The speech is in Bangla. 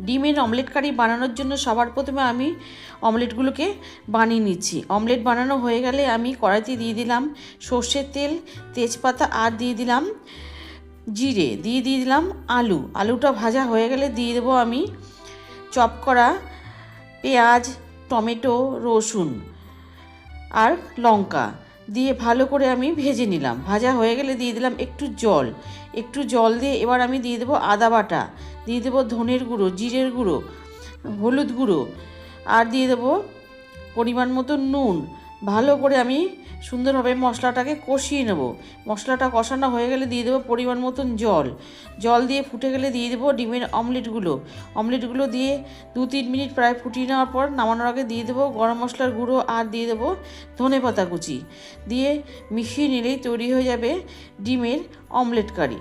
ডিমের অমলেট কারি বানানোর জন্য সবার প্রথমে আমি অমলেটগুলোকে বানিয়ে নিচ্ছি। অমলেট বানানো হয়ে গেলে আমি কড়াইতে দিয়ে দিলাম সর্ষের তেল, তেজপাতা আর দিয়ে দিলাম জিরে, দিয়ে দিলাম আলুটা ভাজা হয়ে গেলে দিয়ে দেবো আমি চপ করা পেঁয়াজ, টমেটো, রসুন আর লঙ্কা দিয়ে ভালো করে আমি ভেজে নিলাম। ভাজা হয়ে গেলে দিয়ে দিলাম একটু জল দিয়ে এবার আমি দিয়ে দেবো আদা বাটা, দিয়ে দেবো ধনের গুঁড়ো, জিরের গুঁড়ো, হলুদ গুঁড়ো আর দিয়ে দেবো পরিমাণ মতো নুন। ভালো করে আমি সুন্দরভাবে মশলাটাকে কষিয়ে নেব। মশলাটা কষানো হয়ে গেলে দিয়ে দেবো পরিমাণ মতন জল দিয়ে ফুটে গেলে দিয়ে দেবো ডিমের অমলেটগুলো দিয়ে 2-3 মিনিট প্রায় ফুটিয়ে নেওয়ার পর নামানোর আগে দিয়ে দেবো গরম মশলার গুঁড়ো আর দিয়ে দেবো ধনেপাতা কুচি দিয়ে মিশিয়ে নিলেই তৈরি হয়ে যাবে ডিমের অমলেট কারি।